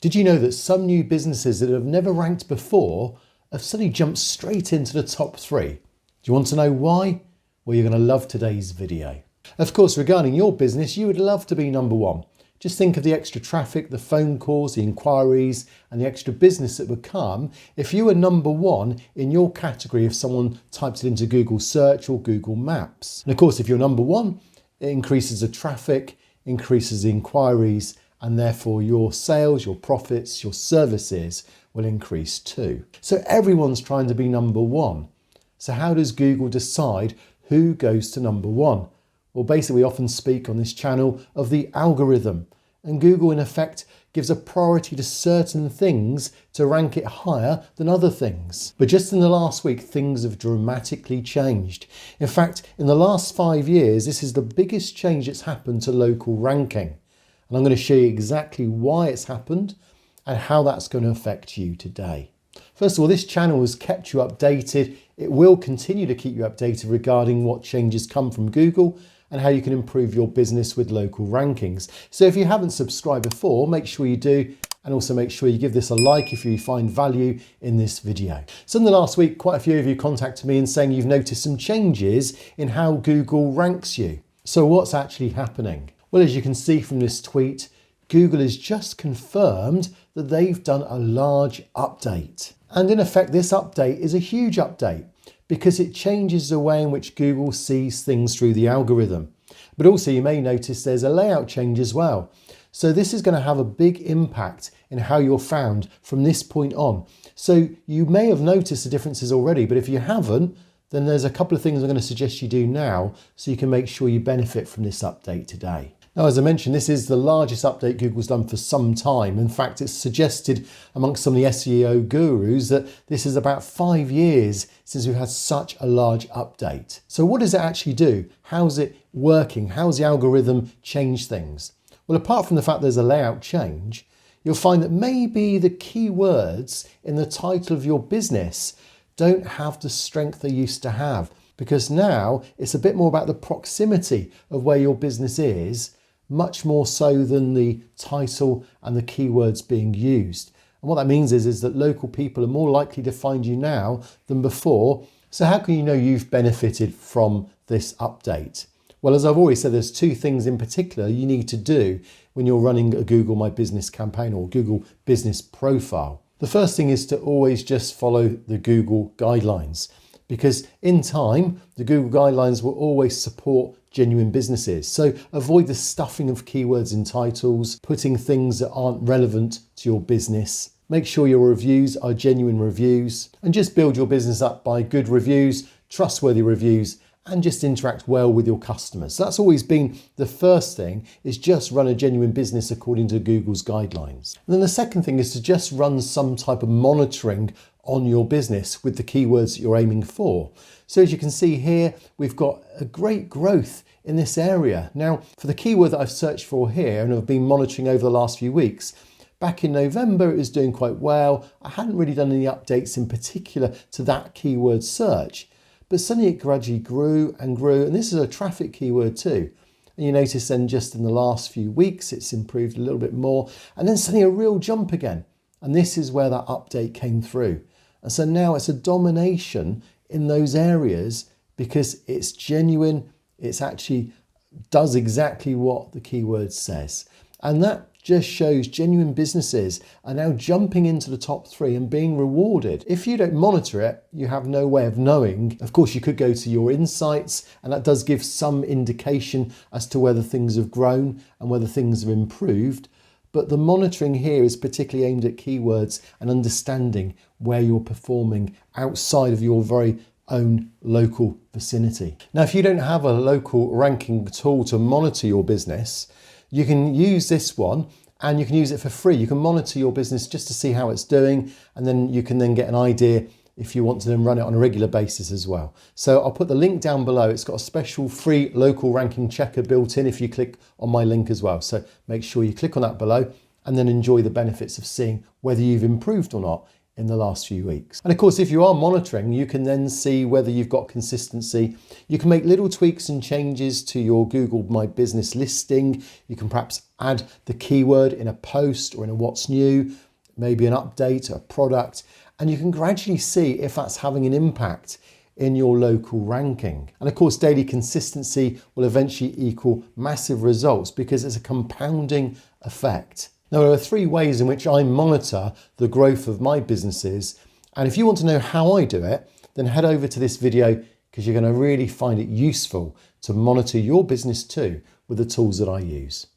Did you know that some new businesses that have never ranked before have suddenly jumped straight into the top 3? Do you want to know why? Well, you're going to love today's video. Of course, regarding your business, you would love to be number 1. Just think of the extra traffic, the phone calls, the inquiries, and the extra business that would come if you were number 1 in your category if someone typed it into Google Search or Google Maps. And of course, if you're number 1, it increases the traffic, increases the inquiries, and therefore your sales, your profits, your services will increase too. So everyone's trying to be number 1. So how does Google decide who goes to number 1? Well, basically we often speak on this channel of the algorithm, and Google in effect gives a priority to certain things to rank it higher than other things. But just in the last week, things have dramatically changed. In fact, in the last 5 years, this is the biggest change that's happened to local ranking. And I'm going to show you exactly why it's happened and how that's going to affect you today. First of all, this channel has kept you updated. It will continue to keep you updated regarding what changes come from Google and how you can improve your business with local rankings. So if you haven't subscribed before, make sure you do, and also make sure you give this a like if you find value in this video. So in the last week, quite a few of you contacted me and saying you've noticed some changes in how Google ranks you. So what's actually happening? Well, as you can see from this tweet, Google has just confirmed that they've done a large update. And in effect, this update is a huge update because it changes the way in which Google sees things through the algorithm. But also you may notice there's a layout change as well. So this is going to have a big impact in how you're found from this point on. So you may have noticed the differences already, but if you haven't, then there's a couple of things I'm going to suggest you do now so you can make sure you benefit from this update today. Now, as I mentioned, this is the largest update Google's done for some time. In fact, it's suggested amongst some of the SEO gurus that this is about 5 years since we've had such a large update. So what does it actually do? How's it working? How's the algorithm change things? Well, apart from the fact there's a layout change, you'll find that maybe the keywords in the title of your business don't have the strength they used to have, because now it's a bit more about the proximity of where your business is, much more so than the title and the keywords being used. And what that means is that local people are more likely to find you now than before. So how can you know you've benefited from this update? Well, as I've always said, there's 2 things in particular you need to do when you're running a Google My Business campaign or Google Business Profile. The first thing is to always just follow the Google guidelines, because in time, the Google guidelines will always support genuine businesses. So avoid the stuffing of keywords in titles, putting things that aren't relevant to your business. Make sure your reviews are genuine reviews, and just build your business up by good reviews, trustworthy reviews, and just interact well with your customers. So that's always been the first thing, is just run a genuine business according to Google's guidelines. And then the second thing is to just run some type of monitoring on your business with the keywords that you're aiming for. So as you can see here, we've got a great growth in this area. Now, for the keyword that I've searched for here and have been monitoring over the last few weeks, back in November, it was doing quite well. I hadn't really done any updates in particular to that keyword search, but suddenly it gradually grew and grew. And this is a traffic keyword too. And you notice then just in the last few weeks, it's improved a little bit more, and then suddenly a real jump again. And this is where that update came through. And so now it's a domination in those areas because it's genuine. It's actually does exactly what the keyword says. And that just shows genuine businesses are now jumping into the top 3 and being rewarded. If you don't monitor it, you have no way of knowing. Of course, you could go to your insights, and that does give some indication as to whether things have grown and whether things have improved. But the monitoring here is particularly aimed at keywords and understanding where you're performing outside of your very own local vicinity. Now, if you don't have a local ranking tool to monitor your business, you can use this one, and you can use it for free. You can monitor your business just to see how it's doing, and then you can then get an idea if you want to then run it on a regular basis as well. So I'll put the link down below. It's got a special free local ranking checker built in if you click on my link as well. So make sure you click on that below and then enjoy the benefits of seeing whether you've improved or not in the last few weeks. And of course, if you are monitoring, you can then see whether you've got consistency. You can make little tweaks and changes to your Google My Business listing. You can perhaps add the keyword in a post or in a what's new, maybe an update, a product, and you can gradually see if that's having an impact in your local ranking. And of course, daily consistency will eventually equal massive results because it's a compounding effect. Now, there are 3 ways in which I monitor the growth of my businesses. And if you want to know how I do it, then head over to this video because you're going to really find it useful to monitor your business too with the tools that I use.